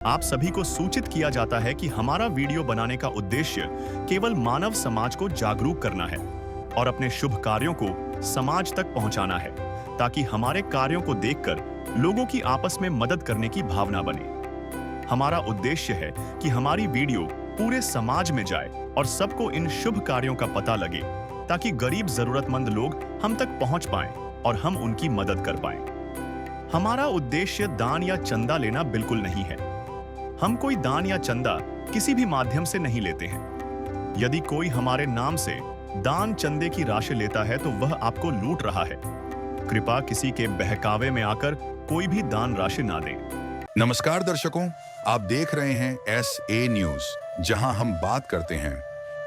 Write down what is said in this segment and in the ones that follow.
आप सभी को सूचित किया जाता है कि हमारा वीडियो बनाने का उद्देश्य केवल मानव समाज को जागरूक करना है और अपने शुभ कार्यों को समाज तक पहुंचाना है, ताकि हमारे कार्यों को देखकर लोगों की आपस में मदद करने की भावना बने। हमारा उद्देश्य है कि हमारी वीडियो पूरे समाज में जाए और सबको इन शुभ कार्यों का पता लगे, ताकि गरीब जरूरतमंद लोग हम तक पहुंच पाएं और हम उनकी मदद कर पाएं। हमारा उद्देश्य दान या चंदा लेना बिल्कुल नहीं है। हम कोई दान या चंदा किसी भी माध्यम से नहीं लेते हैं। यदि कोई हमारे नाम से दान चंदे की राशि लेता है तो वह आपको लूट रहा है। कृपया किसी के बहकावे में आकर कोई भी दान राशि ना दें। नमस्कार दर्शकों, आप देख रहे हैं SA न्यूज, जहां हम बात करते हैं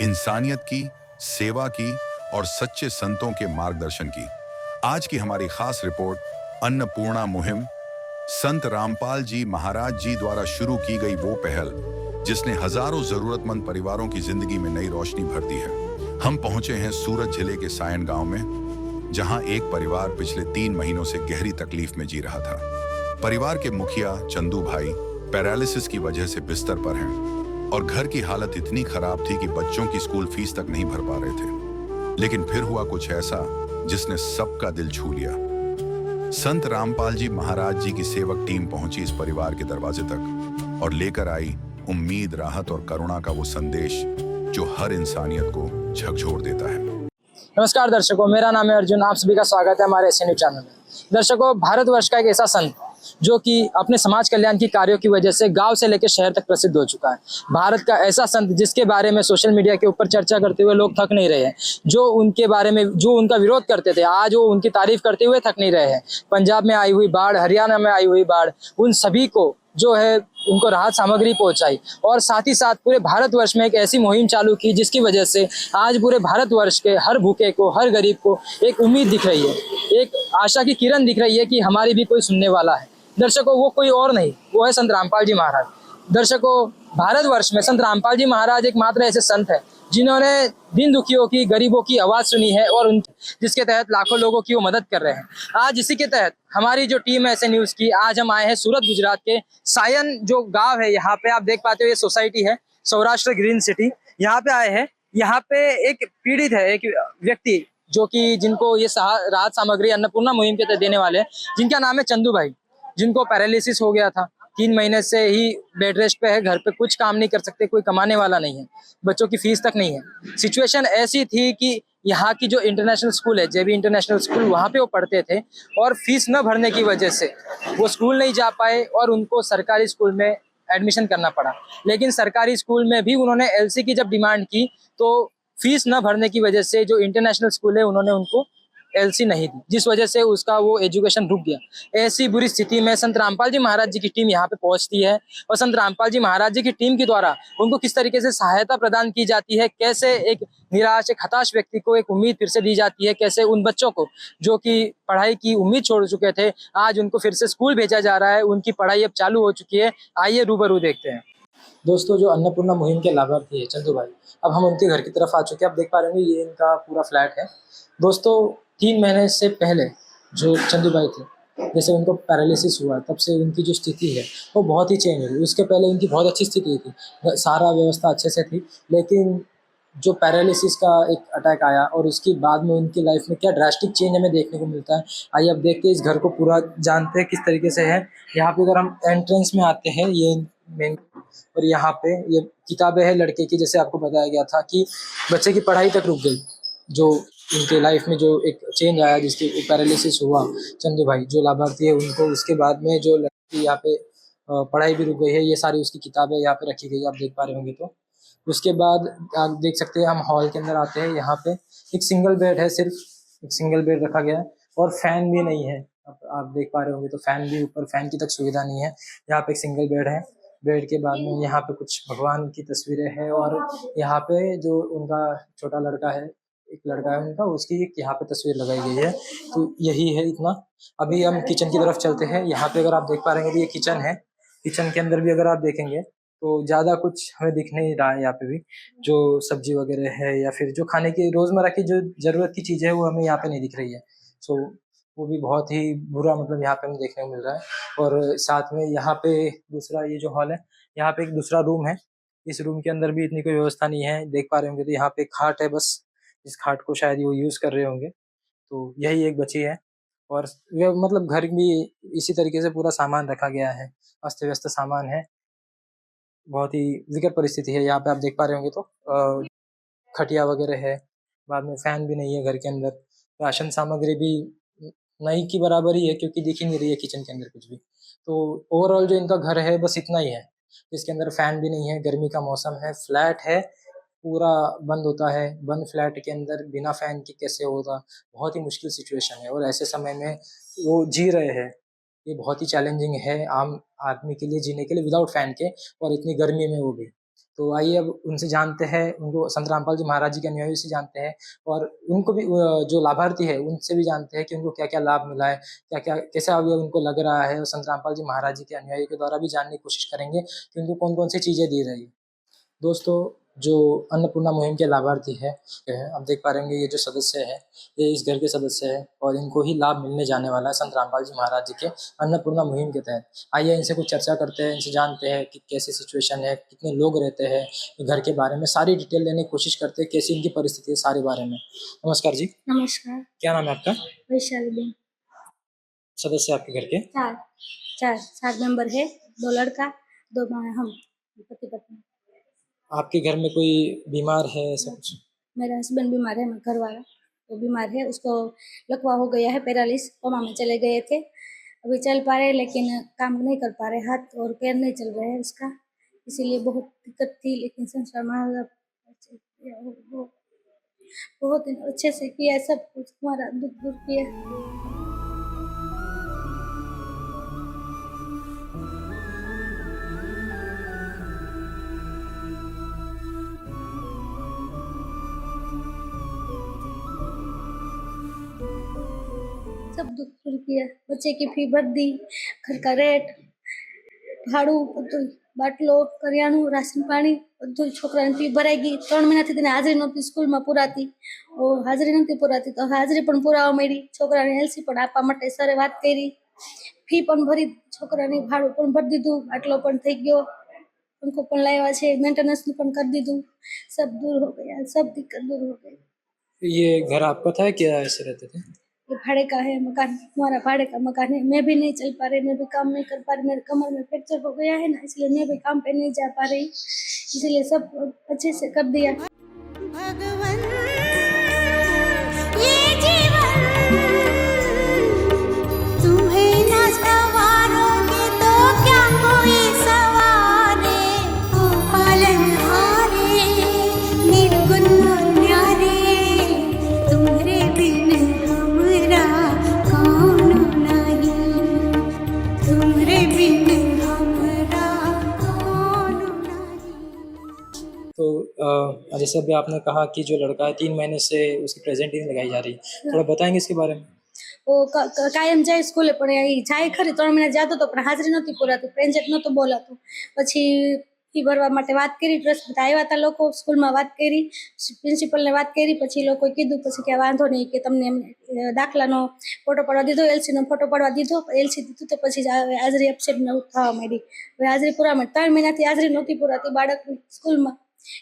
इंसानियत की, सेवा की और सच्चे संतों के मार्गदर्शन की। आज की हमारी खास रिपोर्ट अन्नपूर्णा मुहिम, संत रामपाल जी महाराज जी द्वारा शुरू की गई वो पहल जिसने हजारों जरूरतमंद परिवारों की जिंदगी में नई रोशनी भर दी है। हम पहुंचे हैं सूरत जिले के सायन गांव में, जहां एक परिवार पिछले 3 महीनों से गहरी तकलीफ में जी रहा था। परिवार के मुखिया चंदू भाई पैरालिसिस की वजह से बिस्तर पर हैं और घर की हालत इतनी खराब थी कि बच्चों की स्कूल फीस तक नहीं भर पा रहे थे। लेकिन फिर हुआ कुछ ऐसा जिसने सबका दिल छू लिया। संत रामपाल जी महाराज जी की सेवक टीम पहुंची इस परिवार के दरवाजे तक और लेकर आई उम्मीद, राहत और करुणा का वो संदेश जो हर इंसानियत को झकझोर देता है। नमस्कार दर्शकों, मेरा नाम है अर्जुन। आप सभी का स्वागत है हमारे SNU चैनल में। दर्शकों, भारतवर्ष का एक ऐसा संत जो कि अपने समाज कल्याण की कार्यों की वजह से गांव से लेकर शहर तक प्रसिद्ध हो चुका है। भारत का ऐसा संत जिसके बारे में सोशल मीडिया के ऊपर चर्चा करते हुए लोग थक नहीं रहे हैं। जो उनके बारे में, जो उनका विरोध करते थे, आज वो उनकी तारीफ करते हुए थक नहीं रहे हैं। पंजाब में आई हुई बाढ़, हरियाणा में आई हुई बाढ़, उन सभी को जो है उनको राहत सामग्री पहुंचाई और साथ ही साथ पूरे भारतवर्ष में एक ऐसी मुहिम चालू की जिसकी वजह से आज पूरे भारतवर्ष के हर भूखे को, हर गरीब को एक उम्मीद दिख रही है, एक आशा की किरण दिख रही है कि हमारी भी कोई सुनने वाला है। दर्शकों, वो कोई और नहीं, वो है संत रामपाल जी महाराज। दर्शकों, भारतवर्ष में संत रामपाल जी महाराज एकमात्र ऐसे संत है जिन्होंने दीन दुखियों की, गरीबों की आवाज सुनी है और जिसके तहत लाखों लोगों की वो मदद कर रहे हैं। आज इसी के तहत हमारी जो टीम है SN न्यूज की, आज हम आए हैं सूरत गुजरात के सायन जो गांव है। यहाँ पे आप देख पाते हो ये सोसाइटी है सौराष्ट्र ग्रीन सिटी। यहाँ पे आए हैं। यहाँ पे एक पीड़ित है, एक व्यक्ति जो कि जिनको ये राहत सामग्री अन्नपूर्णा मुहिम के तहत देने वाले हैं, जिनका नाम है चंदू भाई, जिनको पैरालिसिस हो गया था। 3 महीने से ही बेड रेस्ट पे है, घर पे कुछ काम नहीं कर सकते, कोई कमाने वाला नहीं है, बच्चों की फीस तक नहीं है। सिचुएशन ऐसी थी कि यहाँ की जो इंटरनेशनल स्कूल है, JB इंटरनेशनल स्कूल, वहाँ पे वो पढ़ते थे और फीस न भरने की वजह से वो स्कूल नहीं जा पाए और उनको सरकारी स्कूल में एडमिशन करना पड़ा। लेकिन सरकारी स्कूल में भी उन्होंने LC की जब डिमांड की तो फीस न भरने की वजह से जो इंटरनेशनल स्कूल है उन्होंने उनको LC नहीं दी, जिस वजह से उसका वो एजुकेशन रुक गया। ऐसी बुरी स्थिति में संत रामपाल जी महाराज जी की टीम यहाँ पे पहुंचती है और संत रामपाल जी महाराज जी की टीम के द्वारा उनको किस तरीके से सहायता प्रदान की जाती है, कैसे एक निराश, एक हताश व्यक्ति को एक उम्मीद फिर से दी जाती है, कैसे उन बच्चों को जो कि पढ़ाई की उम्मीद छोड़ चुके थे, आज उनको फिर से स्कूल भेजा जा रहा है, उनकी पढ़ाई अब चालू हो चुकी है। आइए रूबरू देखते हैं। दोस्तों, जो अन्नपूर्णा मुहिम के लाभार्थी है चंदू भाई, अब हम उनके घर की तरफ आ चुके हैं। आप देख पा रहे होंगे ये इनका पूरा फ्लैट है। दोस्तों, 3 महीने से पहले जो चंदू भाई थे, जैसे उनको पैरालिसिस हुआ, तब से उनकी जो स्थिति है वो बहुत ही चेंज हुई। उसके पहले उनकी बहुत अच्छी स्थिति थी, सारा व्यवस्था अच्छे से थी, लेकिन जो पैरालिसिस का एक अटैक आया और उसके बाद में उनकी लाइफ में क्या ड्रास्टिक चेंज हमें देखने को मिलता है। आइए अब देखते हैं, इस घर को पूरा जानते हैं किस तरीके से है। यहाँ पे अगर हम एंट्रेंस में आते हैं, ये मेन, और यहाँ पे ये किताबें हैं लड़के की, जैसे आपको बताया गया था कि बच्चे की पढ़ाई तक रुक गई। जो उनके लाइफ में जो एक चेंज आया, जिसके पैरालिसिस हुआ, चंदू भाई जो लाभार्थी है उनको, उसके बाद में जो लड़की यहाँ पे पढ़ाई भी रुक गई है। ये सारी उसकी किताबें यहाँ पे रखी गई, आप देख पा रहे होंगे। तो उसके बाद आप देख सकते हैं, हम हॉल के अंदर आते हैं। यहाँ पे एक सिंगल बेड है, सिर्फ एक सिंगल बेड रखा गया है और फैन भी नहीं है। आप देख पा रहे होंगे, तो फैन भी ऊपर, फैन की तक सुविधा नहीं है। यहाँ पे एक सिंगल बेड है। बेड के बाद में यहाँ पे कुछ भगवान की तस्वीरें हैं और यहाँ पे जो उनका छोटा लड़का है, एक लड़का है उनका, उसकी एक यहाँ पे तस्वीर लगाई गई है। तो यही है इतना। अभी हम किचन की तरफ चलते हैं। यहाँ पे अगर आप देख पा रहे हैं, ये किचन है। किचन के अंदर भी अगर आप देखेंगे तो ज्यादा कुछ हमें दिख नहीं रहा है। यहाँ पे भी जो सब्जी वगैरह है या फिर जो खाने की रोजमर्रा की जो जरूरत की चीजें है वो हमें यहाँ पे नहीं दिख रही है। सो वो भी बहुत ही बुरा मतलब यहाँ पे हमें देखने को मिल रहा है। और साथ में यहाँ पे दूसरा ये जो हॉल है, यहाँ पे एक दूसरा रूम है। इस रूम के अंदर भी इतनी कोई व्यवस्था नहीं है, देख पा रहे होंगे तो यहाँ पे खाट है बस। इस खाट को शायद वो यूज कर रहे होंगे, तो यही एक बची है। और ये मतलब घर भी इसी तरीके से पूरा सामान रखा गया है, अस्त व्यस्त सामान है। बहुत ही विकट परिस्थिति है यहाँ पे, आप देख पा रहे होंगे तो खटिया वगैरह है, बाद में फैन भी नहीं है घर के अंदर। राशन सामग्री भी नहीं की बराबर ही है, क्योंकि दिख ही नहीं रही है किचन के अंदर कुछ भी। तो ओवरऑल जो इनका घर है बस इतना ही है, इसके अंदर फैन भी नहीं है, गर्मी का मौसम है, फ्लैट है, पूरा बंद होता है। बंद फ्लैट के अंदर बिना फैन के कैसे होगा, बहुत ही मुश्किल सिचुएशन है। और ऐसे समय में वो जी रहे हैं, ये बहुत ही चैलेंजिंग है आम आदमी के लिए जीने के लिए विदाउट फैन के, और इतनी गर्मी में वो भी। तो आइए अब उनसे जानते हैं, उनको संत रामपाल जी महाराज जी के अनुयायियों से जानते हैं, और उनको भी जो लाभार्थी है उनसे भी जानते हैं कि उनको क्या क्या लाभ मिला है, क्या क्या कैसा अभी उनको लग रहा है। और संत रामपाल जी महाराज जी के अनुयायियों के द्वारा भी जानने की कोशिश करेंगे कि उनको कौन कौन सी चीज़ें दी रही है। दोस्तों, जो अन्नपूर्णा मुहिम के लाभार्थी है, आप देख पा रहे हैं ये जो सदस्य है, ये इस घर के सदस्य है, और इनको ही लाभ मिलने जाने वाला है संत रामपाल जी महाराज जी के अन्नपूर्णा मुहिम के तहत। आइए इनसे कुछ चर्चा करते हैं, इनसे जानते हैं कि कैसी सिचुएशन है, कितने लोग रहते हैं, घर के बारे में सारी डिटेल लेने की कोशिश करते हैं, कैसी इनकी परिस्थिति है, सारे बारे में। नमस्कार जी। नमस्कार। क्या नाम है आपका? वैशाली बेन। सदस्य आपके घर के? चार चार 7 मेंबर है, 2 लड़का 2 हम पति पत्नी। आपके घर में कोई बीमार है ऐसा कुछ? मेरा हस्बैंड बीमार है, मेरा घर वाला वो बीमार है, उसको लकवा हो गया है, पैरालिस, कोमा में चले गए थे। अभी चल पा रहे लेकिन काम नहीं कर पा रहे, हाथ और पैर नहीं चल रहे हैं उसका, इसीलिए बहुत दिक्कत थी। लेकिन संसार महाराज बहुत अच्छे से किया, सब कुछ हमारा दुख दूर किया। सब दुख दूर किया, बच्चे की फी भर दी, घर का रेट, भाड़ू બધું, બાટલો, કરિયાણું, રાશન પાણી બધું છોકરાની ફી ભરાઈ ગઈ। 3 મહિનાથી તેને હાજરી નહોતી સ્કૂલમાં પૂરાતી, હાજરી નથી પૂરાતી તો હાજરી પણ પુરાવા મળી, છોકરાને એલસી પણ આપવા માટે સરે વાત કરી, ફી પણ ભરી, છોકરાની ભાડું પણ ભરી દીધું, બાટલો પણ થઈ ગયો, પંખો પણ લાવ્યા છે, મેન્ટેનન્સનું પણ કરી દીધું, सब दूर हो गया, सब दिक्कत दूर हो गई। ये घर आपका था क्या ऐसे रहते थे? ये भाड़े का है मकान, हमारा भाड़े का मकान है। मैं भी नहीं चल पा रही, मैं भी काम नहीं कर पा रही, मेरे कमर में फ्रैक्चर हो गया है ना, इसलिए मैं भी काम पे नहीं जा पा रही, इसलिए सब अच्छे से कर दिया। भगवन ये जीवन तुम्हें न सवारोगे तो क्या कोई सवारे, ओ पालनहारे निर्गुण न्यारे, तुम्हारे बिन हमरा कौन नहीं, तुम्हारे बिन हमरा कौन नहीं। तो जैसे अभी आपने कहा कि जो लड़का है 3 महीने से उसकी प्रेजेंट ही नहीं लगाई जा रही, थोड़ा बताएंगे इसके बारे में? वो કાયમ જાય સ્કૂલે, પણ એ જાય ખરી, 3 મહિના જતો તો પણ હાજરી નહોતી પુરાતી, પ્રેન્જેટ નહોતો બોલાતો। પછી ફી ભરવા માટે વાત કરી, ટ્રસ્ટ બધા આવ્યા હતા લોકો, સ્કૂલમાં વાત કરી, પ્રિન્સિપલને વાત કરી, પછી લોકોએ કીધું પછી કે વાંધો નહીં, કે તમને એમને દાખલાનો ફોટો પાડવા દીધો, એલસીનો ફોટો પાડવા દીધો, એલસી દીધું તો પછી હાજરી એબસેન્ટ થવા માંડી। હવે હાજરી પૂરા માંડી, 3 મહિનાથી હાજરી નહોતી પુરાતી બાળકની સ્કૂલમાં।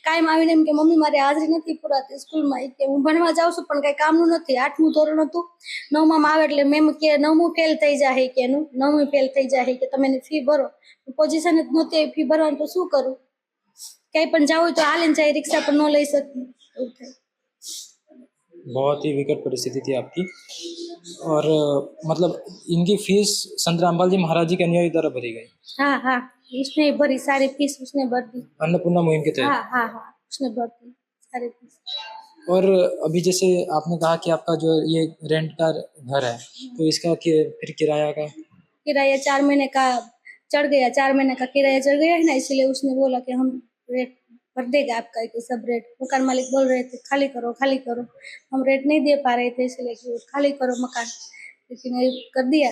કાયમ આવીને એમ કે મમ્મી મારી હાજરી નથી પુરાતી સ્કૂલમાં, એ કે હું ભણવા જાઉં છું પણ કાંઈ કામનું નથી। 8મું ધોરણ હતું, 9મામાં આવે એટલે મેમ કે 9મું ફેલ થઈ જાય, કે એનું 9મું ફેલ થઈ જાય, કે તમે એની ફી ભરો। પોઝિશન જ નહોતી ફી ભરવાની તો શું કરું, ક્યાંય પણ જાવું હોય તો હાલીને જાય, રિક્ષા પણ ન લઈ શકતી, એવું થાય। बहुत ही विकट परिस्थिति थी आपकी। और मतलब इनकी फीस संत रामपाल जी महाराज जी के अनुयायी द्वारा भरी गई, हाँ हाँ, उसने भरी सारी फीस, उसने भर दी। अन्नपूर्णा मुहिम के तहत। हाँ हाँ हाँ, उसने भर दी सारी फीस। और अभी जैसे आपने कहा कि आपका जो ये रेंट का घर है, तो इसका फिर किराया का? किराया 4 महीने का चढ़ गया, 4 महीने का किराया चढ़ गया है ना, इसीलिए उसने बोला कि हम रेट भर देगा आपका, कि सब रेट। मकान मालिक बोल रहे थे खाली करो खाली करो, हम रेट नहीं दे पा रहे थे, इसलिए कि खाली करो मकान, लेकिन ये कर दिया,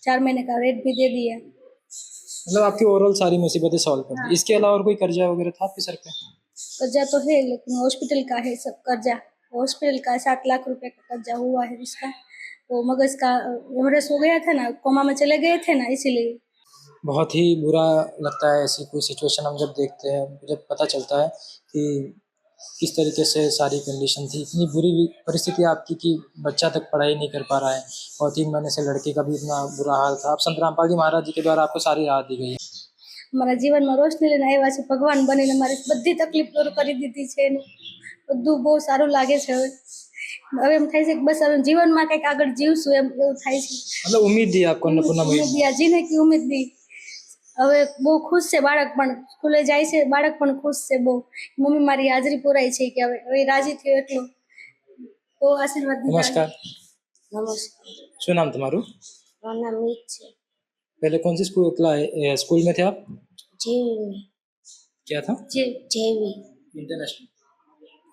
4 महीने का रेट भी दे दिया। मतलब आपकी ओवरऑल सारी मुसीबतें सॉल्व कर दी। इसके अलावा और कोई कर्जा वगैरह था आपके सर पे? कर्जा तो है, लेकिन हॉस्पिटल का है सब कर्जा, हॉस्पिटल का 7 लाख रुपए का कर्जा हुआ है उसका, वो मगज का हेमरेज हो गया था ना, कोमा में चले गए थे ना, इसीलिए। बहुत ही बुरा लगता है ऐसी कोई सिचुएशन हम जब देखते हैं, जब पता चलता है कि किस तरीके से सारी कंडीशन थी। इतनी बुरी परिस्थिति आपकी कि बच्चा तक पढ़ाई नहीं कर पा रहा है और 3 महीने से लड़के का भी इतना बुरा हाल था। अब संत रामपाल जी महाराज जी के द्वारा आपको सारी राहत दी गई है। મારા જીવનમાં રોશની લઈને આવ્યા છે, ભગવાન બનીને મારી બધી તકલીફ દૂર કરી દીધી છે ને બધું બહુ સારું લાગે છે હવે. હવે એમ થાય છે કે બસ હવે જીવનમાં કંઈક આગળ જીવશું એમ એવું થાય છે. मतलब उम्मीद दी आपको अन्नपूर्णा ઉમેદ महीने। દી, આ જીને ઉમેદ દી. હવે બહુ ખુશ છે બાળક, પણ સ્કૂલે જાય છે બાળક પણ ખુશ છે બહુ. મમ્મી મારી હાજરી પુરાઈ છે કે હવે રાજી થયો એટલું બહુ આશીર્વાદ દીધા. नमस्कार, નમસ્કાર. શું નામ તમારું? મારું નામ મીત છે. पहले कौन सी स्कूल में थे आप? જેવી क्या था? જેવી इंटरनेशनल।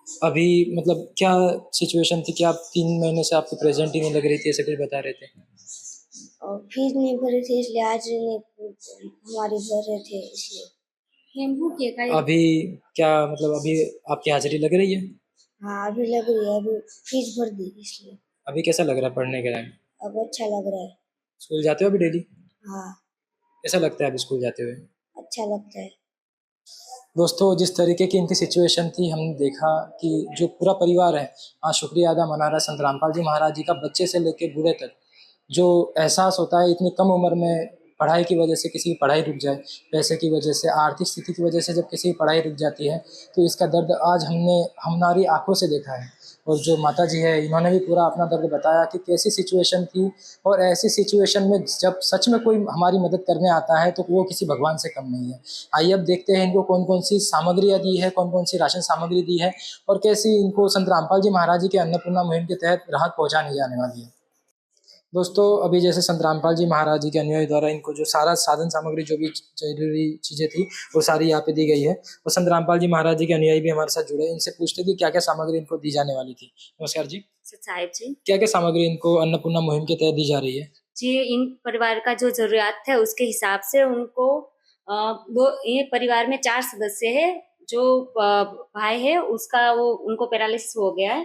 अभी मतलब क्या सिचुएशन थी कि आप 3 महीने से आपकी प्रेजेंट ही नहीं लग रही थी, ऐसे कुछ बता रहे थे। और फीस नहीं भरी थी इसलिए आज नहीं हमारी भर रहे थे इसलिए। એમ શું કે કાંઈ अभी क्या मतलब अभी आपकी हाजिरी लग रही है? हाँ अभी लग रही है, अभी फीस भर दी इसलिए अभी कैसा लग रहा है पढ़ने के टाइम? अब अच्छा लग रहा है। स्कूल जाते हो अभी डेली? हाँ कैसा लगता है अभी स्कूल जाते हुए? अच्छा लगता है। दोस्तों, जिस तरीके की इनकी सिचुएशन थी, हमने देखा कि जो पूरा परिवार है आज शुक्रिया अदा मना रहा है संत रामपाल जी महाराज जी का। बच्चे से लेकर बूढ़े तक जो एहसास होता है इतनी कम उम्र में पढ़ाई की वजह से किसी की पढ़ाई रुक जाए, पैसे की वजह से, आर्थिक स्थिति की वजह से जब किसी की पढ़ाई रुक जाती है तो इसका दर्द आज हमारी आंखों से देखा है। और जो माता जी है इन्होंने भी पूरा अपना दर्द बताया कि कैसी सिचुएशन थी, और ऐसी सिचुएशन में जब सच में कोई हमारी मदद करने आता है तो वो किसी भगवान से कम नहीं है। आइए अब देखते हैं इनको कौन कौन सी सामग्रियाँ दी है, कौन कौन सी राशन सामग्री दी है और कैसी इनको संत रामपाल जी महाराज जी के अन्नपूर्णा मुहिम के तहत राहत पहुँचाने जाने वाली है। दोस्तों, अभी जैसे संत रामपाल जी महाराज जी के अनुयायी द्वारा इनको जो सारा साधन सामग्री जो भी जरूरी चीज़ें थी वो सारी यहाँ पे दी गई है। और संत रामपाल जी महाराज जी के अनुयायी भी हमारे साथ जुड़े हैं, इनसे पूछते कि क्या क्या सामग्री इनको दी जाने वाली थी। नमस्कार जी, साहिब जी। क्या क्या सामग्री इनको अन्नपूर्णा मुहिम के तहत दी जा रही है? जी, इन परिवार का जो जरूरियात है उसके हिसाब से उनको वो ये परिवार में 4 सदस्य है। जो भाई है उसका वो उनको पैरालिसिस हो गया है,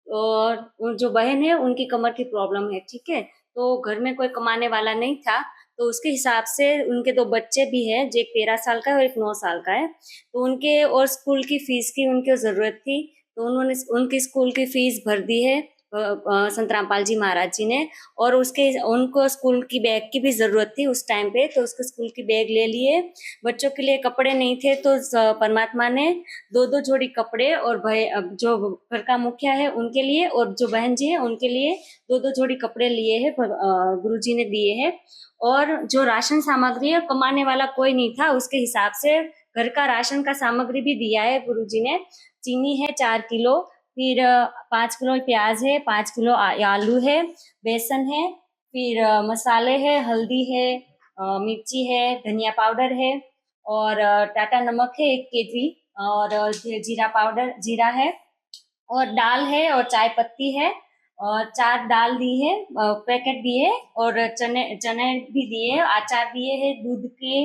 और जो बहन है उनकी कमर की प्रॉब्लम है, ठीक है। तो घर में कोई कमाने वाला नहीं था, तो उसके हिसाब से उनके 2 बच्चे भी हैं, जो एक 13 साल का है और एक 9 साल का है। तो उनके और स्कूल की फीस की उनको ज़रूरत थी, तो उन्होंने उनकी स्कूल की फीस भर दी है संत रामपाल जी महाराज जी ने। और उनको स्कूल की बैग की भी ज़रूरत थी उस टाइम पे, तो उसको स्कूल की बैग ले लिए। बच्चों के लिए कपड़े नहीं थे, तो परमात्मा ने 2-2 जोड़ी कपड़े, और जो घर का मुखिया है उनके लिए और जो बहन जी है उनके लिए 2-2 जोड़ी कपड़े लिए हैं, गुरु जी ने दिए हैं। और जो राशन सामग्री है, कमाने वाला कोई नहीं था, उसके हिसाब से घर का राशन का सामग्री भी दिया है गुरु जी ने। चीनी है 4 किलो, फिर 5 किलो प्याज है, 5 किलो आलू है, बेसन है, फिर मसाले है, हल्दी है, मिर्ची है, धनिया पाउडर है, और टाटा नमक है 1 केजी, और जीरा पाउडर जीरा है, और दाल है, और चाय पत्ती है, और 4 दाल दी है, पैकेट दिए, और चने भी दिए, अचार दिए है, दूध के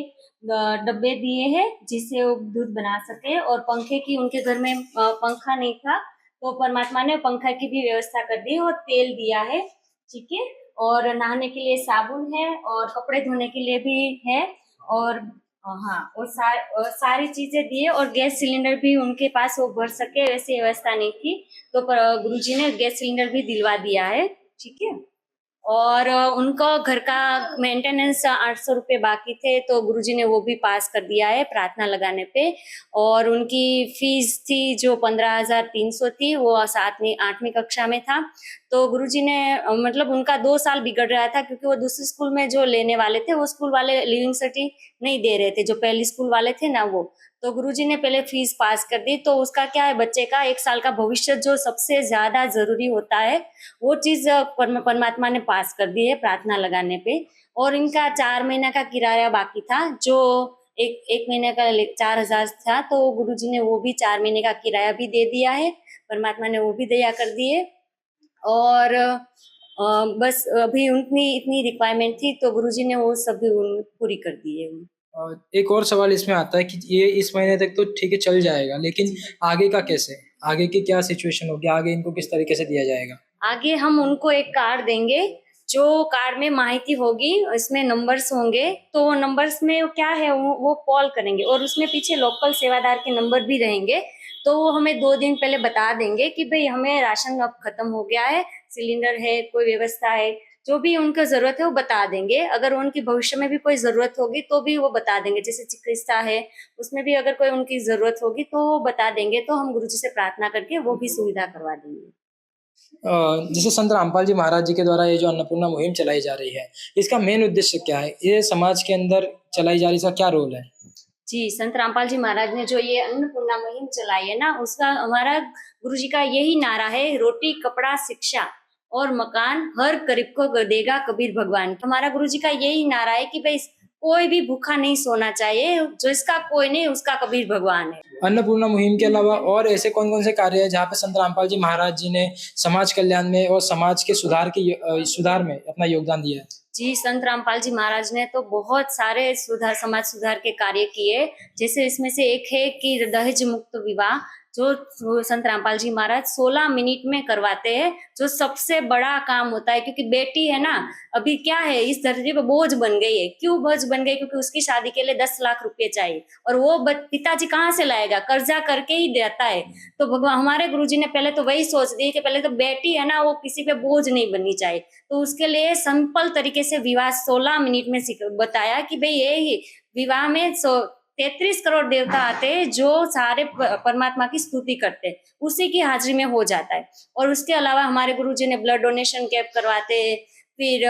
डब्बे दिए हैं जिससे वो दूध बना सके। और पंखे की, उनके घर में पंखा नहीं था, तो परमात्मा ने पंखा की भी व्यवस्था कर दी, और तेल दिया है, ठीक है। और नहाने के लिए साबुन है, और कपड़े धोने के लिए भी है, और हाँ, और सारी चीजें दी है। और गैस सिलेंडर भी उनके पास वो भर सके वैसी व्यवस्था नहीं थी, तो गुरुजी ने गैस सिलेंडर भी दिलवा दिया है, ठीक है। और उनको घर का मेंटेनेंस 800 रुपये बाकी थे, तो गुरुजी ने वो भी पास कर दिया है प्रार्थना लगाने पे। और उनकी फीस थी जो 15,300 थी, वो 8वीं कक्षा में था। तो गुरुजी ने मतलब उनका 2 साल बिगड़ रहा था, क्योंकि वो दूसरे स्कूल में जो लेने वाले थे वो स्कूल वाले लिविंग सर्टिफिकेट नहीं दे रहे थे, जो पहली स्कूल वाले थे ना वो। तो गुरुजी ने पहले फीस पास कर दी, तो उसका क्या है, बच्चे का 1 साल का भविष्य जो सबसे ज्यादा जरूरी होता है वो चीज परमात्मा ने पास कर दी है प्रार्थना लगाने पे। और इनका 4 महीना का किराया बाकी था, जो एक महीने का 4,000 था, तो गुरुजी ने वो भी 4 महीने का किराया भी दे दिया है, परमात्मा ने वो भी दया कर दिए। और बस अभी उनकी इतनी रिक्वायरमेंट थी, तो गुरुजी ने वो सब भी पूरी कर दी है। और एक और सवाल इसमें आता है कि ये इस महीने तक तो ठीक है चल जाएगा, लेकिन आगे का कैसे, आगे की क्या सिचुएशन होगी, आगे इनको किस तरीके से दिया जाएगा? आगे हम उनको एक कार्ड देंगे, जो कार्ड में माहिती होगी, इसमें नंबर्स होंगे, तो वो नंबर्स में क्या है वो कॉल करेंगे और उसमें पीछे लोकल सेवादार के नंबर भी रहेंगे। तो वो हमें 2 दिन पहले बता देंगे कि भाई हमें राशन अब खत्म हो गया है, सिलेंडर है, कोई व्यवस्था है, जो भी उनको जरूरत है वो बता देंगे। अगर उनकी भविष्य में भी कोई जरूरत होगी तो भी वो बता देंगे, जैसे चिकित्सा है उसमें भी अगर कोई उनकी जरूरत होगी तो वो बता देंगे, तो हम गुरुजी से प्रार्थना करके वो भी सुविधा करवा देंगे। जैसे संत रामपाल जी महाराज जी के द्वारा ये जो अन्नपूर्णा मुहिम चलाई जा रही है, इसका मेन उद्देश्य क्या है? ये समाज के अंदर चलाई जा रही, इसका क्या रोल है? जी, संत रामपाल जी महाराज ने जो ये अन्नपूर्णा मुहिम चलाई है ना, उसका हमारा गुरुजी का यही नारा है, रोटी कपड़ा शिक्षा और मकान हर गरीब को देगा कबीर भगवान। हमारा गुरुजी का यही नारा है कि भाई कोई भी भूखा नहीं सोना चाहिए, जो इसका कोई नहीं उसका कबीर भगवान है। अन्नपूर्णा मुहिम के अलावा और ऐसे कौन कौन से कार्य है जहाँ पे संत रामपाल जी महाराज जी ने समाज कल्याण में और समाज के सुधार में अपना योगदान दिया है? जी, संत रामपाल जी महाराज ने तो बहुत सारे समाज सुधार के कार्य किए। जैसे इसमें से एक है कि दहेज मुक्त विवाह, जो संत रामपाल जी महाराज 16 मिनट में करवाते हैं, जो सबसे बड़ा काम होता है। क्योंकि बेटी है ना, अभी क्या है, इस धरती पे बोझ बन गई है। क्यों बोझ बन गई? क्योंकि उसकी शादी के लिए 10 लाख रुपए चाहिए, और वो पिताजी कहाँ से लाएगा? कर्जा करके ही देता है। तो भगवान हमारे गुरुजी ने पहले तो वही सोच दी कि पहले तो बेटी है ना, वो किसी पे बोझ नहीं बननी चाहिए। तो उसके लिए सिंपल तरीके से विवाह 16 मिनट में बताया कि भाई ये विवाह में 33 करोड़ देवता आते हैं जो सारे परमात्मा की स्तुति करते हैं, उसी की हाजिरी में हो जाता है। और उसके अलावा हमारे गुरुजी ने ब्लड डोनेशन कैंप करवाते हैं, फिर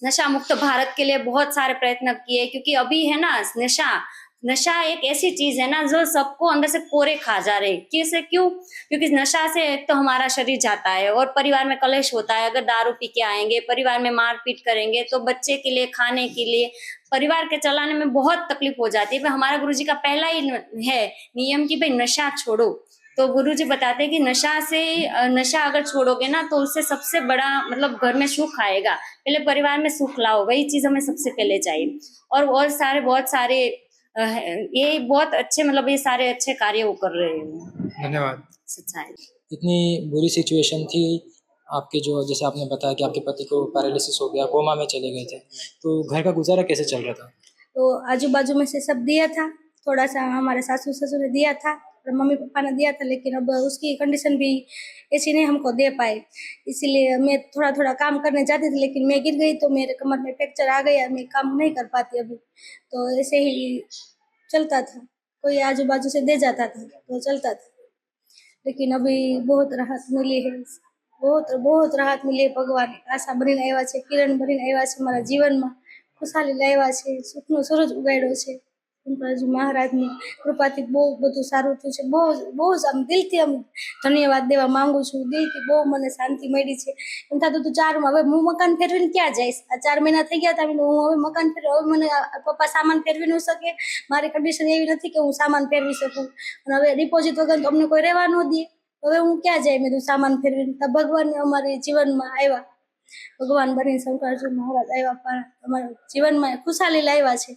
नशा मुक्त भारत के लिए बहुत सारे प्रयत्न किए। क्योंकि अभी है ना, नशा एक ऐसी चीज है ना जो सबको अंदर से कोरे खा जा रहे। कैसे? क्यों? क्योंकि नशा से एक तो हमारा शरीर जाता है और परिवार में कलेश होता है। अगर दारू पी के आएंगे, परिवार में मारपीट करेंगे, तो बच्चे के लिए, खाने के लिए, परिवार के चलाने में बहुत तकलीफ हो जाती है। हमारा गुरुजी का पहला ही है नियम कि भाई नशा छोड़ो। तो गुरुजी बताते हैं कि नशा अगर छोड़ोगे ना, तो उससे सबसे बड़ा मतलब घर में सुख आएगा। पहले परिवार में सुख लाओ, वही चीज हमें सबसे पहले चाहिए। और बहुत सारे ये बहुत अच्छे, मतलब ये सारे अच्छे कार्य वो कर रहे हैं। धन्यवाद। सच्चाई। इतनी बुरी सिचुएशन थी आपके, जो जैसे आपने बताया कि आपके पति को पैरालिसिस हो गया, कोमा में चले गए थे, तो घर का गुजारा कैसे चल रहा था? तो आजू बाजू में से सब दिया था, थोड़ा सा हमारे सासू ससुर ने दिया था और मम्मी पापा ने दिया था, लेकिन अब उसकी कंडीशन भी ऐसी नहीं हमको दे पाए। इसीलिए मैं थोड़ा थोड़ा काम करने जाती थी, लेकिन मैं गिर गई तो मेरे कमर में फ्रैक्चर आ गया, मैं काम नहीं कर पाती अभी। तो ऐसे ही चलता था, कोई आजू बाजू से दे जाता था तो चलता था। लेकिन अभी बहुत राहत मिली है, बहुत बहुत राहत मिली है। भगवान आशा भरीने આવ્યા છે, કિરણ ભરીને આવ્યા છે મારા જીવનમાં, ખુશાલી લાવ્યા છે, સુખનો સૂરજ ઉગાડ્યો છે। શંકરજી મહારાજની કૃપાથી બહુ બધું સારું થયું છે। બહુ બહુ આમ દિલથી આમ ધન્યવાદ દેવા માંગુ છું, દિલથી બહુ મને શાંતિ મળી છે। એમ થતું હતું 4 હવે હું મકાન ફેરવીને ક્યાં જઈશ? આ 4 મહિના થઈ ગયા હતા, હું હવે મકાન ફેરવ, હવે મને પપ્પા સામાન ફેરવી ન શકે, મારી કન્ડિશન એવી નથી કે હું સામાન ફેરવી શકું, અને હવે ડિપોઝિટ વગર તો અમને કોઈ રહેવા ન દે। હવે હું ક્યાં જાય? મેં તો સામાન ફેરવીને ભગવાન અમારી જીવનમાં આવ્યા, ભગવાન બનીને શંકરજી મહારાજ આવ્યા, અમારા જીવનમાં ખુશાલી લાવ્યા છે।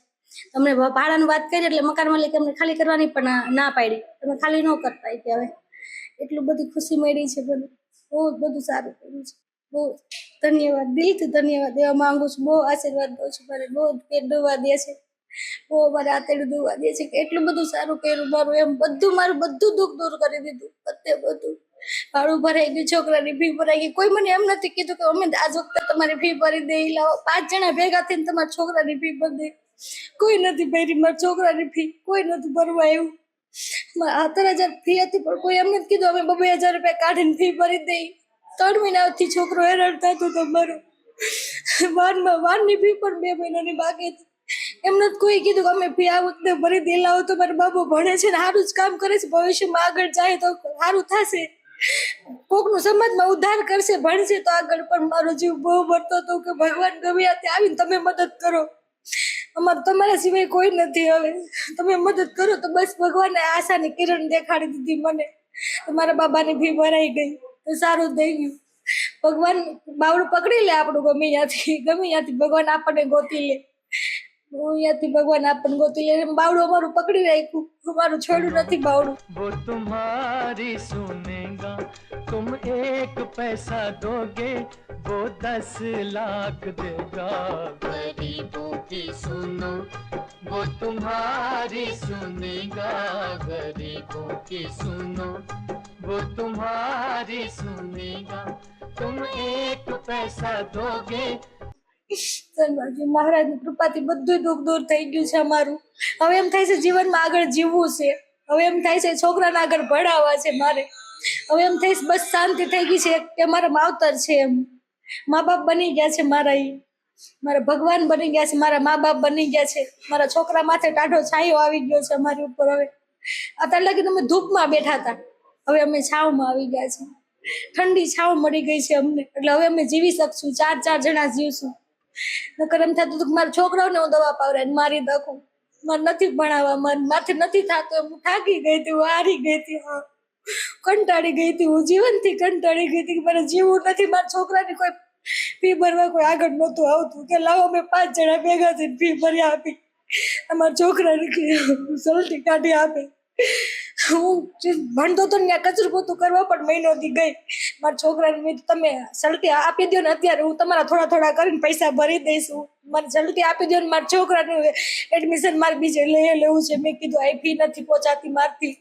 તમને ભાડાની વાત કરી એટલે મકાન માલિકે અમને ખાલી કરવાની પણ ના પાડી, તમે ખાલી ન કરતા કે હવે એટલું બધી ખુશી મળી છે। બહુ બધું સારું કર્યું છે। બહુ ધન્યવાદ, દિલથી ધન્યવાદ દેવા માંગુ છું। બહુ આશીર્વાદ દઉં છું, મારે બહુ પેટ ડૂબવા દે છે, બહુ મારે આતેડું ડૂબવા દે છે કે એટલું બધું સારું કર્યું મારું, એમ મારું બધું દુઃખ દૂર કરી દીધું। બધું ભાડું ભરાઈ ગયું, છોકરાની ફી ભરાઈ ગઈ। કોઈ મને એમ નથી કીધું કે અમે આજ વખતે તમારી ફી ભરી દઈ, લાવો 5 જણા ભેગા થઈને તમારા છોકરાની ફી ભરી દે। કોઈ નથી ભરી મારા છોકરાની ફી, કોઈ નથી ભરવા આવ્યું। 17,000 ફી હતી, પણ કોઈ એમ નથી કીધું અમે 2,000 રૂપિયા કાઢીને ફી ભરી દઈ। 3 મહિનાથી છોકરો હેરાન થતો હતો મારો, વારની ફી પણ 2 મહિનાની બાકી હતી। એમ નથી કોઈ કીધું કે અમે ફી આ વખતે ભરી દઈ, લાવો તો મારો બાબો ભણે છે ને સારું જ કામ કરે છે, ભવિષ્યમાં આગળ જાય તો સારું થશે, કોકનું સમાજમાં ઉદ્ધાર કરશે, ભણશે તો આગળ। પણ મારો જીવ બહુ ભરતો હતો કે ભગવાન ગમે ત્યાં આવીને તમે મદદ કરો, અમારે તમારા સિવાય કોઈ નથી, હવે તમે મદદ કરો તો બસ। ભગવાને આશાની કિરણ દેખાડી દીધી મને, તમારા બાબાની ફી ભરાઈ ગઈ તો સારું થઈ ગયું। ભગવાન બાવડું પકડી લે આપણું, ગમે ત્યાંથી ભગવાન આપણને ગોતી લે। હું અહીંયાથી ભગવાન આપણને ગોતી લે. બાવડું અમારું પકડી રાખ્યું, અમારું છોડ્યું નથી બાવડું. वो तुम्हारी सुनेगा, तुम एक पैसा दोगे वो 10 लाख देगा। गरीबों की सुनो, वो तुम्हारी सुनेगा, गरीबों की सुनो, वो तुम्हारी सुनेगा, तुम एक पैसा दोगे। ધન્યવાદ મહારાજની કૃપાથી બધું દુઃખ દૂર થઈ ગયું છે અમારું. હવે એમ થાય છે જીવનમાં આગળ જીવવું છે. હવે એમ થાય છે છોકરાને આગળ ભણાવવા છે મારે. હવે એમ થાય છે બસ શાંતિ થઈ ગઈ છે કે મારા માવતર છે એમ. મા બાપ બની ગયા છે મારા, ઈ મારા ભગવાન બની ગયા છે, મારા મા બાપ બની ગયા છે. મારા છોકરા માથે ટાઢો છાંયો આવી ગયો છે અમારી ઉપર. હવે અત્યારે લગી અમે ધૂપમાં બેઠા હતા, હવે અમે છાવમાં આવી ગયા છે. ઠંડી છાવ મળી ગઈ છે અમને, એટલે હવે અમે જીવી શકશું, 4 જણા જીવશું. નકર એમ થતું હતું કે મારા છોકરાઓને હું દવા પાવડાવીને મારી દઉં. મારે નથી ભણાવવા, માથે નથી થતું એમ. હું થાકી ગઈ હતી, હું હારી ગઈ હતી, કંટાળી ગઈ હતી, હું જીવનથી કંટાળી ગઈ હતી કે મારે જીવવું નથી. મારા છોકરાની કોઈ ફી ભરવા કોઈ આગળ નહોતું આવતું કે લાવો અમે 5 જણા ભેગા થઈને ફી ભરી આપી, અમારા છોકરાને સલટી કાઢી આપે. હું ભણતો તો ત્યાં કચરું પોતું કરવા પણ મહિનોથી ગઈ. મારા છોકરાને મેં કીધું તમે સલટી આપી દો ને, અત્યારે હું તમારા થોડા થોડા કરીને પૈસા ભરી દઈશું, મારે સલટી આપી દો ને. મારા છોકરાનું એડમિશન મારે બીજે લઈ લેવું છે. મેં કીધું આ ફી નથી પહોંચાતી મારથી,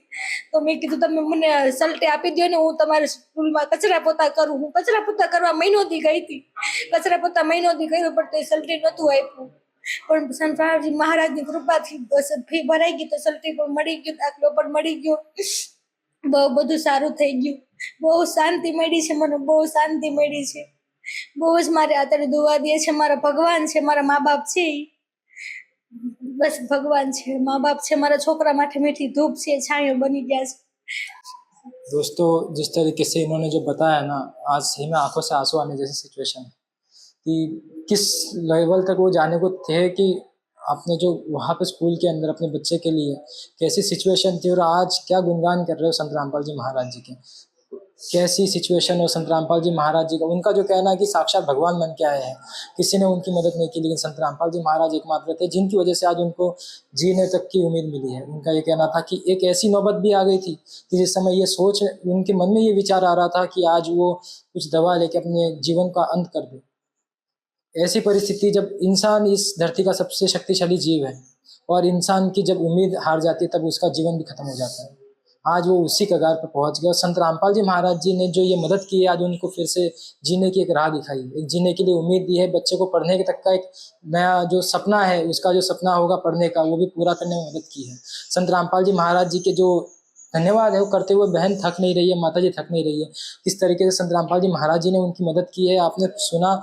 તો મેં કીધું તમે મને સલટી આપી દો ને, હું તમારી સ્કૂલમાં કચરા પોતા કરું. હું કચરા પોતા કરવા મહિનોથી ગઈ હતી, કચરા પોતા મહિનોથી કર્યું પણ તો સલટી નહોતું આપ્યું. પણ સંતરામજી મહારાજની કૃપાથી બસ ફી ભરાઈ ગઈ, તો સલટી પણ મળી ગયું, દાખલો પણ મળી ગયો. બહુ બધું સારું થઈ ગયું. બહુ શાંતિ મળી છે મને, બહુ શાંતિ મળી છે. બહુ જ મારે અત્યારે દુઆ દે છે મારા ભગવાન છે, મારા મા બાપ છે, બસ ભગવાન છે, મા બાપ છે. મારા છોકરા માટે મીઠી ધૂપ છે, છાંયો બની ગયા છે. दोस्तों, जिस तरीके से इन्होंने जो बताया ना, आज सही में आंखों से आंसू आने जैसी सिचुएशन है कि किस लेवल तक वो जाने को थे कि आपने जो वहाँ पे स्कूल के अंदर अपने बच्चे के लिए कैसी सिचुएशन थी, और आज क्या गुणगान कर रहे हो संत रामपाल जी महाराज जी के, कैसी सिचुएशन हो संत रामपाल जी महाराज जी का। उनका जो कहना है कि साक्षात भगवान बन के आए हैं, किसी ने उनकी मदद नहीं की, लेकिन संत रामपाल जी महाराज एकमात्र थे जिनकी वजह से आज उनको जीने तक की उम्मीद मिली है। उनका ये कहना था कि एक ऐसी नौबत भी आ गई थी कि जिस समय ये सोच, उनके मन में ये विचार आ रहा था कि आज वो कुछ दवा लेके अपने जीवन का अंत कर दे। ऐसी परिस्थिति जब इंसान इस धरती का सबसे शक्तिशाली जीव है और इंसान की जब उम्मीद हार जाती है तब उसका जीवन भी खत्म हो जाता है। आज वो उसी कगार पर पहुंच गया। संत रामपाल जी महाराज जी ने जो ये मदद की है, आज उनको फिर से जीने की एक राह दिखाई, एक जीने के लिए उम्मीद दी है। बच्चे को पढ़ने के तक का एक नया जो सपना है, उसका जो सपना होगा पढ़ने का, वो भी पूरा करने में मदद की है। संत रामपाल जी महाराज जी के जो धन्यवाद है वो करते हुए बहन थक नहीं रही है, माता जी थक नहीं रही है। किस तरीके से संत रामपाल जी महाराज जी ने उनकी मदद की है आपने सुना,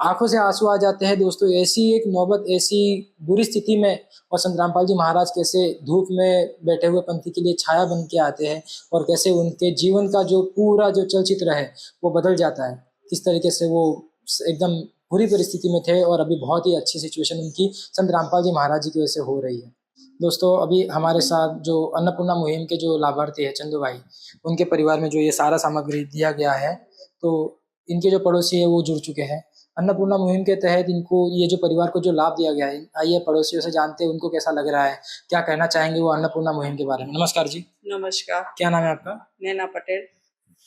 आंखों से आंसू आ जाते हैं। दोस्तों, ऐसी एक नौबत, ऐसी बुरी स्थिति में और संत रामपाल जी महाराज कैसे धूप में बैठे हुए पंथी के लिए छाया बन के आते हैं और कैसे उनके जीवन का जो पूरा जो चलचित्र है वो बदल जाता है। किस तरीके से वो एकदम बुरी परिस्थिति में थे और अभी बहुत ही अच्छी सिचुएशन उनकी संत रामपाल जी महाराज जी की वजह से हो रही है। दोस्तों, अभी हमारे साथ जो अन्नपूर्णा मुहिम के जो लाभार्थी है चंदू भाई, उनके परिवार में जो ये सारा सामग्री दिया गया है, तो इनके जो पड़ोसी है वो जुड़ चुके हैं। अन्नपूर्णा मुहिम के तहत इनको ये जो परिवार को जो लाभ दिया गया है, आइए पड़ोसियों से जानते हैं उनको कैसा लग रहा है, क्या कहना चाहेंगे वो अन्नपूर्णा मुहिम के बारे में। नमस्कार जी। नमस्कार। क्या नाम है आपका? नैना पटेल।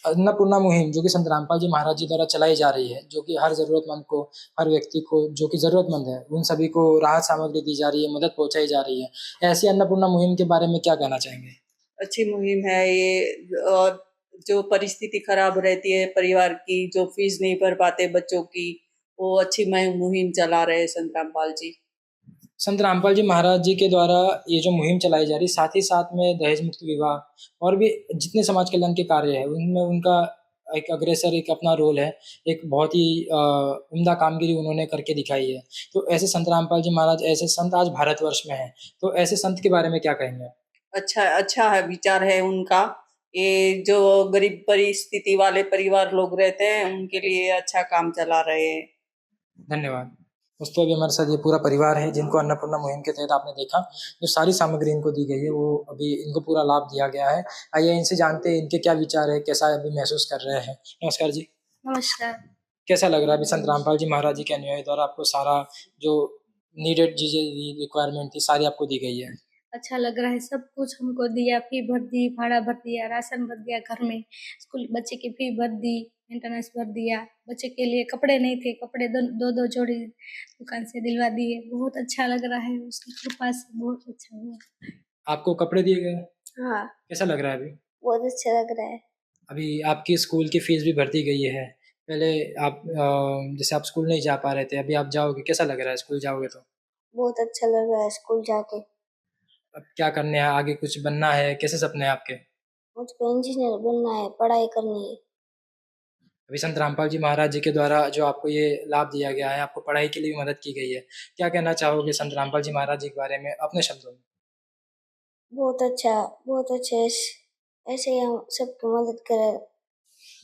अन्नपूर्णा मुहिम जो कि संत रामपाल जी महाराज जी द्वारा चलाई जा रही है, जो कि हर जरूरतमंद को, हर व्यक्ति को जो कि जरूरतमंद है, उन सभी को राहत सामग्री दी जा रही है, मदद पहुंचाई जा रही है। ऐसी अन्नपूर्णा मुहिम के बारे में क्या कहना चाहेंगे? अच्छी मुहिम है ये। और जो परिस्थिति खराब रहती है परिवार की, जो फीस नहीं भर पाते बच्चों की, वो अच्छी मुहिम चला रहे हैं संत रामपाल जी। संत रामपाल जी महाराज जी के द्वारा ये जो मुहिम चलाई जा रही, साथ ही साथ में दहेज मुक्त विवाह और भी जितने समाज कल्याण के कार्य है, उनमें उनका एक अग्रेसर, एक अपना रोल है। एक बहुत ही उम्दा कामगिरी उन्होंने करके दिखाई है। तो ऐसे संत रामपाल जी महाराज, ऐसे संत आज भारतवर्ष में हैं, तो ऐसे संत के बारे में क्या कहेंगे? अच्छा है, विचार है उनका। ये जो गरीब परिस्थिति वाले परिवार लोग रहते हैं उनके लिए अच्छा काम चला रहे हैं। धन्यवाद। दोस्तों, अभी हमारे साथ ये पूरा परिवार है जिनको अन्नपूर्णा मुहिम के तहत आपने देखा जो सारी सामग्री इनको दी गई है, वो अभी इनको पूरा लाभ दिया गया है। आइए इनसे जानते हैं इनके क्या विचार है, कैसा अभी महसूस कर रहे हैं। नमस्कार जी। नमस्कार। कैसा लग रहा है अभी संत रामपाल जी महाराज जी के अनुयायी द्वारा आपको सारा जो नीडेड चीज़ें रिक्वायरमेंट थी सारी आपको दी गई है। अच्छा लग रहा है, सब कुछ हमको दिया, फी भर दी, भाड़ा भर दिया, राशन भर दिया घर में, स्कूल बच्चे की फी भर दी, मेंटेनेंस भर दिया, बच्चे के लिए कपड़े नहीं थे, कपड़े दो दो जोड़ी दुकान से दिलवा दिए। बहुत अच्छा लग रहा है, उसकी कृपा से बहुत अच्छा हुआ। आपको कपड़े दिए गए, हाँ, कैसा लग रहा है अभी? बहुत अच्छा लग रहा है। अभी आपकी स्कूल की फीस भी भर दी गई है। पहले आप जैसे आप स्कूल नहीं जा पा रहे थे, अभी आप जाओगे, कैसा लग रहा है स्कूल जाओगे तो? बहुत अच्छा लग रहा है स्कूल जाके। अब क्या करने है आगे, कुछ बनना है, कैसे सपने हैं आपके? मुझको इंजीनियर बनना है, पढ़ाई करनी है। अभी संत रामपाल जी महाराज जी के द्वारा जो आपको ये लाभ दिया गया है, आपको पढ़ाई के लिए भी मदद की गई है, क्या कहना चाहोगे संत रामपाल जी महाराज जी के बारे में अपने शब्दों में? बहुत अच्छा। ऐसे ही हम सबकी मदद करें।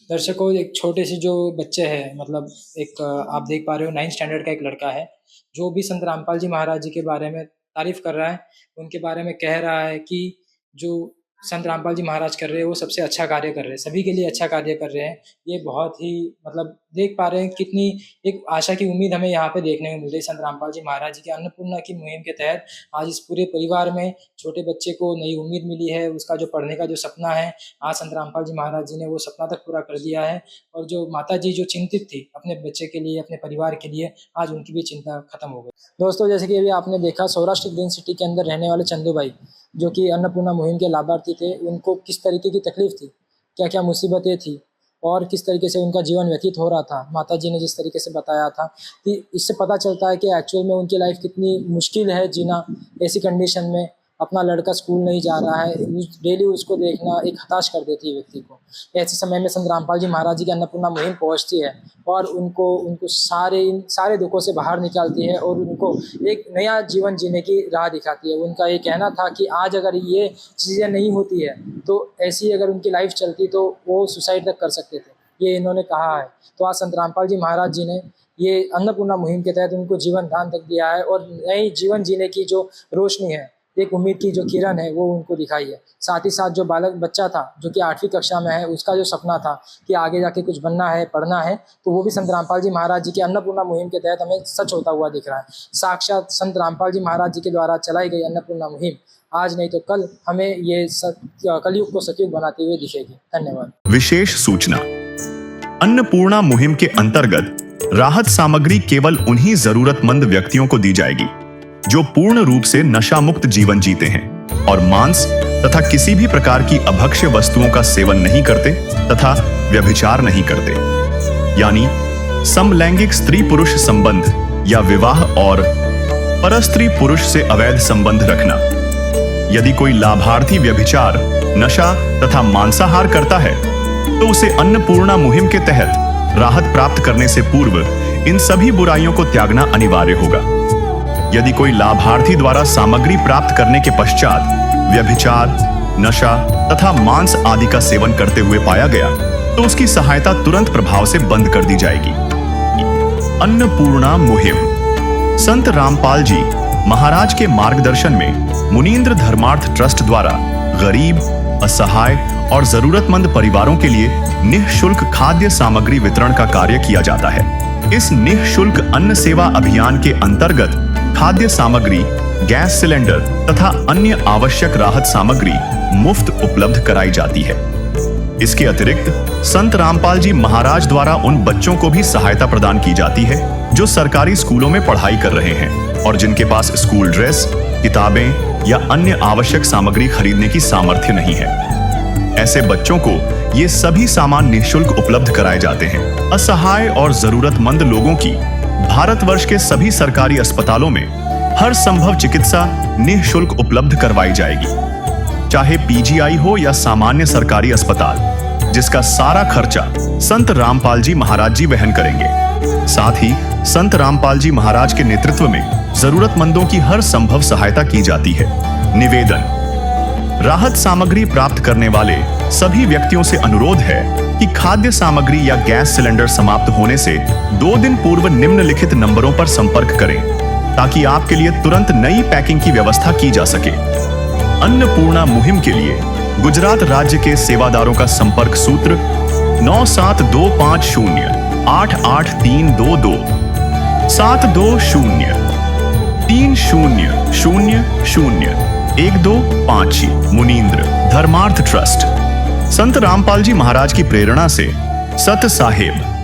दर्शकों, एक छोटे से जो बच्चे हैं, मतलब एक आप देख पा रहे हो 9th स्टैंडर्ड का एक लड़का है, जो भी संत रामपाल जी महाराज जी के बारे में तारीफ कर रहा है, उनके बारे में कह रहा है कि जो संत रामपाल जी महाराज कर रहे हैं वो सबसे अच्छा कार्य कर रहे हैं, सभी के लिए अच्छा कार्य कर रहे हैं। ये बहुत ही मतलब देख पा रहे हैं कितनी एक आशा की उम्मीद हमें यहाँ पे देखने को मिल रही है। संत रामपाल जी महाराज जी की अन्नपूर्णा की मुहिम के तहत आज इस पूरे परिवार में छोटे बच्चे को नई उम्मीद मिली है। उसका जो पढ़ने का जो सपना है, आज संत रामपाल जी महाराज जी ने वो सपना तक पूरा कर दिया है। और जो माता जी जो चिंतित थी अपने बच्चे के लिए, अपने परिवार के लिए, आज उनकी भी चिंता खत्म हो गई। दोस्तों, जैसे कि अभी आपने देखा, सौराष्ट्र ग्रीन सिटी के अंदर रहने वाले चंदू भाई, जो कि अन्नपूर्णा मुहिम के लाभार्थी थे, उनको किस तरीके की तकलीफ थी, क्या क्या मुसीबतें थी और किस तरीके से उनका जीवन व्यतीत हो रहा था, माता जी ने जिस तरीके से बताया था कि इससे पता चलता है कि एक्चुअल में उनकी लाइफ कितनी मुश्किल है जीना। ऐसी कंडीशन में अपना लड़का स्कूल नहीं जा रहा है, डेली उसको देखना एक हताश कर देती है व्यक्ति को। ऐसे समय में संत रामपाल जी महाराज जी की अन्नपूर्णा मुहिम पहुंचती है और उनको सारे दुखों से बाहर निकालती है और उनको एक नया जीवन जीने की राह दिखाती है। उनका ये कहना था कि आज अगर ये चीज़ें नहीं होती है तो ऐसी अगर उनकी लाइफ चलती तो वो सुसाइड तक कर सकते थे, ये इन्होंने कहा है। तो आज संत रामपाल जी महाराज जी ने ये अन्नपूर्णा मुहिम के तहत उनको जीवन दान तक दिया है और नई जीवन जीने की जो रोशनी है, एक उम्मीद की जो किरण है, वो उनको दिखाई है। साथ ही साथ जो बच्चा था जो कि 8वीं कक्षा में है, उसका जो सपना था कि आगे जाके कुछ बनना है, पढ़ना है, तो वो भी संत रामपाल जी महाराज जी की अन्नपूर्णा मुहिम के तहत हमें सच होता हुआ दिख रहा है। साक्षात संत रामपाल जी महाराज जी के द्वारा चलाई गई अन्नपूर्णा मुहिम आज नहीं तो कल हमें ये कलयुग को सतयुग बनाते हुए दिखेगी। धन्यवाद। विशेष सूचना, अन्नपूर्णा मुहिम के अंतर्गत राहत सामग्री केवल उन्हीं जरूरतमंद व्यक्तियों को दी जाएगी जो पूर्ण रूप से नशा मुक्त जीवन जीते हैं और मांस तथा किसी भी प्रकार की अभक्ष्य वस्तुओं का सेवन नहीं करते तथा व्यभिचार नहीं करते, यानी समलैंगिक स्त्री पुरुष संबंध या विवाह और परस्त्री पुरुष से अवैध संबंध रखना। यदि कोई लाभार्थी व्यभिचार, नशा तथा मांसाहार करता है तो उसे अन्नपूर्णा मुहिम के तहत राहत प्राप्त करने से पूर्व इन सभी बुराइयों को त्यागना अनिवार्य होगा। यदि कोई लाभार्थी द्वारा सामग्री प्राप्त करने के पश्चात व्यभिचार, नशा तथा मांस आदि का सेवन करते हुए पाया गया तो उसकी सहायता तुरंत प्रभाव से बंद कर दी जाएगी। अन्नपूर्णा मुहिम संत रामपाल जी महाराज के मार्गदर्शन में मुनीन्द्र धर्मार्थ ट्रस्ट द्वारा गरीब, असहाय और जरूरतमंद परिवारों के लिए निःशुल्क खाद्य सामग्री वितरण का कार्य किया जाता है। इस निःशुल्क अन्न सेवा अभियान के अंतर्गत खाद्य सामग्री, गैस सिलेंडर तथा अन्य आवश्यक राहत सामग्री मुफ्त उपलब्ध कराई जाती है। इसके अतिरिक्त संत रामपाल जी महाराज द्वारा उन बच्चों को भी सहायता प्रदान की जाती है जो सरकारी स्कूलों में पढ़ाई कर रहे हैं और जिनके पास स्कूल ड्रेस, किताबें या अन्य आवश्यक सामग्री खरीदने की सामर्थ्य नहीं है। ऐसे बच्चों को ये सभी सामान निःशुल्क उपलब्ध कराए जाते हैं। असहाय और जरूरतमंद लोगों की भारतवर्ष के सभी सरकारी अस्पतालों में हर संभव चिकित्सा निःशुल्क उपलब्ध करवाई जाएगी, चाहे पीजीआई हो या सामान्य सरकारी अस्पताल, जिसका सारा खर्चा संत रामपाल जी महाराज जी वहन करेंगे। साथ ही संत रामपाल जी महाराज के नेतृत्व में जरूरतमंदों की हर संभव सहायता की जाती है। निवेदन, राहत सामग्री प्राप्त करने वाले सभी व्यक्तियों से अनुरोध है कि खाद्य सामग्री या गैस सिलेंडर समाप्त होने से 2 दिन पूर्व निम्नलिखित नंबरों पर संपर्क करें ताकि आपके लिए तुरंत नई पैकिंग की व्यवस्था की जा सके। अन्नपूर्णा मुहिम के लिए गुजरात राज्य के सेवादारों का संपर्क सूत्र 9725088322 720 30001256 मुनींद्र धर्मार्थ ट्रस्ट। संत रामपाल जी महाराज की प्रेरणा से सत साहेब